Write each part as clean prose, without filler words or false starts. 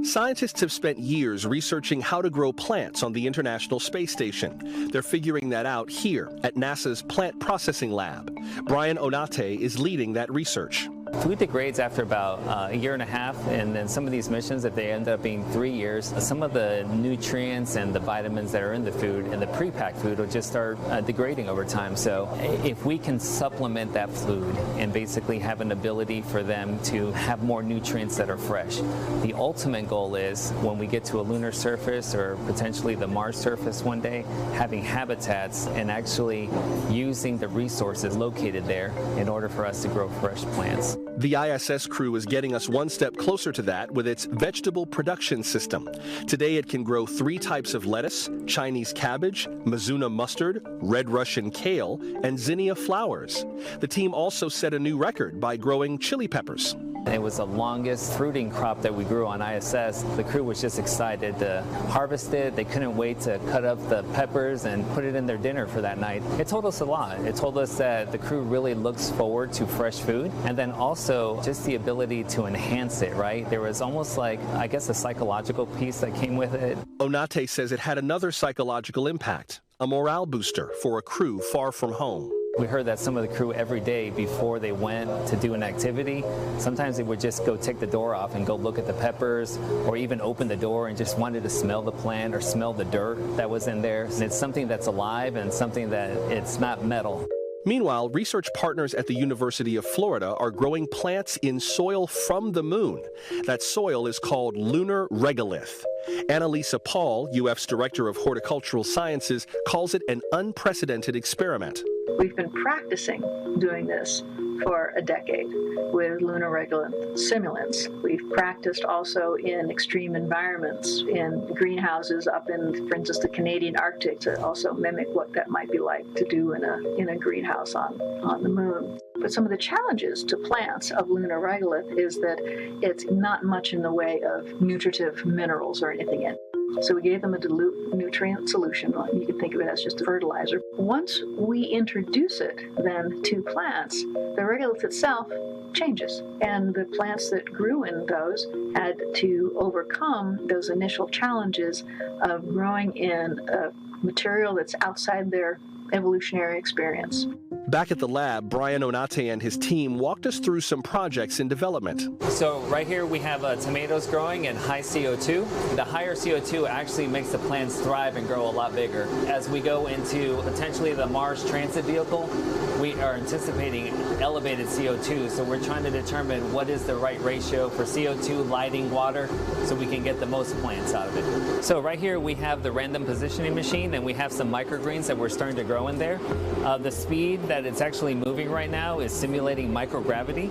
Scientists have spent years researching how to grow plants on the International Space Station. They're figuring that out here at NASA's Plant Processing Lab. Brian Onate is leading that research. Food degrades after about a year and a half, and then some of these missions, if they end up being 3 years, some of the nutrients and the vitamins that are in the food and the pre-packed food will just start degrading over time. So if we can supplement that food and basically have an ability for them to have more nutrients that are fresh, the ultimate goal is when we get to a lunar surface or potentially the Mars surface one day, having habitats and actually using the resources located there in order for us to grow fresh plants. The ISS crew is getting us one step closer to that with its vegetable production system. Today it can grow 3 types of lettuce, Chinese cabbage, Mizuna mustard, red Russian kale, and zinnia flowers. The team also set a new record by growing chili peppers. It was the longest fruiting crop that we grew on ISS. The crew was just excited to harvest it. They couldn't wait to cut up the peppers and put it in their dinner for that night. It told us a lot. It told us that the crew really looks forward to fresh food, and then also just the ability to enhance it, right? There was almost like, I guess, a psychological piece that came with it. Onate says it had another psychological impact, a morale booster for a crew far from home. We heard that some of the crew every day before they went to do an activity, sometimes they would just go take the door off and go look at the peppers, or even open the door and just wanted to smell the plant or smell the dirt that was in there. And it's something that's alive and something that it's not metal. Meanwhile, research partners at the University of Florida are growing plants in soil from the moon. That soil is called lunar regolith. Annalisa Paul, UF's Director of Horticultural Sciences, calls it an unprecedented experiment. We've been practicing doing this for a decade with lunar regolith simulants. We've practiced also in extreme environments, in greenhouses up in, for instance, the Canadian Arctic, to also mimic what that might be like to do in a greenhouse on the moon. But some of the challenges to plants of lunar regolith is that it's not much in the way of nutritive minerals or anything in it. So we gave them a dilute nutrient solution. You can think of it as just a fertilizer. Once we introduce it then to plants, the regolith itself changes. And the plants that grew in those had to overcome those initial challenges of growing in a material that's outside their evolutionary experience. Back at the lab, Brian Onate and his team walked us through some projects in development. So right here we have tomatoes growing in high CO2. The higher CO2 actually makes the plants thrive and grow a lot bigger. As we go into potentially the Mars transit vehicle, we are anticipating elevated CO2, so we're trying to determine what is the right ratio for CO2, lighting, water, so we can get the most plants out of it. So right here we have the random positioning machine, and we have some microgreens that we're starting to grow in there. The speed that it's actually moving right now is simulating microgravity.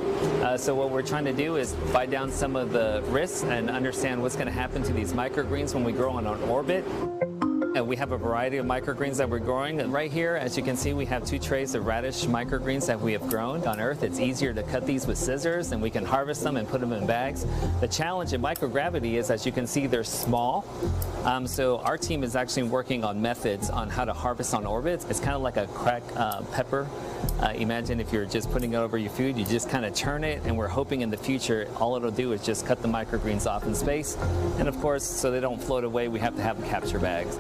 So what we're trying to do is fight down some of the risks and understand what's going to happen to these microgreens when we grow on an orbit. And we have a variety of microgreens that we're growing. And right here, as you can see, we have 2 trays of radish microgreens that we have grown on Earth. It's easier to cut these with scissors, and we can harvest them and put them in bags. The challenge in microgravity is, as you can see, they're small. So our team is actually working on methods on how to harvest on orbits. It's kind of like a cracked pepper. Imagine if you're just putting it over your food, you just kind of churn it, and we're hoping in the future all it'll do is just cut the microgreens off in space. And of course, so they don't float away, we have to have capture bags.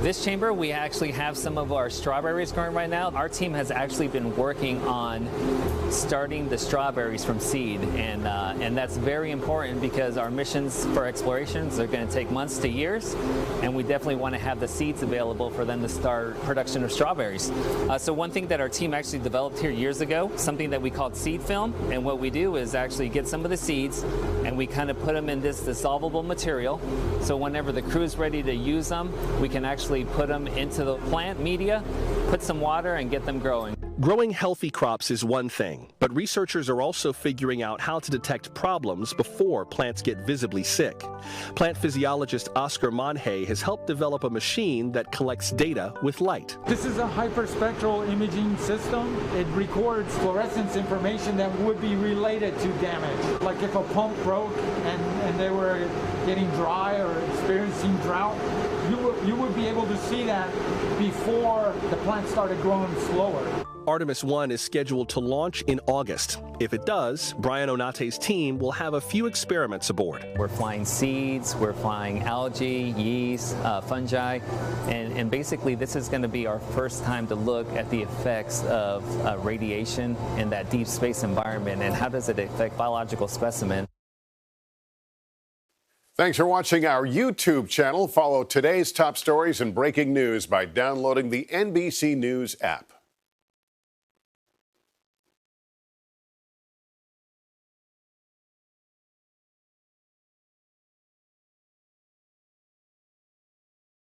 This chamber, we actually have some of our strawberries growing right now. Our team has actually been working on starting the strawberries from seed, and that's very important because our missions for explorations are going to take months to years, and we definitely want to have the seeds available for them to start production of strawberries. So one thing that our team actually developed here years ago, something that we called seed film, and what we do is actually get some of the seeds and we kind of put them in this dissolvable material, so whenever the crew is ready to use them, we can actually put them into the plant media, put some water, and get them growing. Growing healthy crops is one thing, but researchers are also figuring out how to detect problems before plants get visibly sick. Plant physiologist Oscar Monhay has helped develop a machine that collects data with light. This is a hyperspectral imaging system. It records fluorescence information that would be related to damage. Like if a pump broke and they were getting dry or experiencing drought, you would be able to see that before the plant started growing slower. Artemis 1 is scheduled to launch in August. If it does, Brian Onate's team will have a few experiments aboard. We're flying seeds, we're flying algae, yeast, fungi, and basically this is going to be our first time to look at the effects of radiation in that deep space environment and how does it affect biological specimens. Thanks for watching our YouTube channel. Follow today's top stories and breaking news by downloading the NBC News app.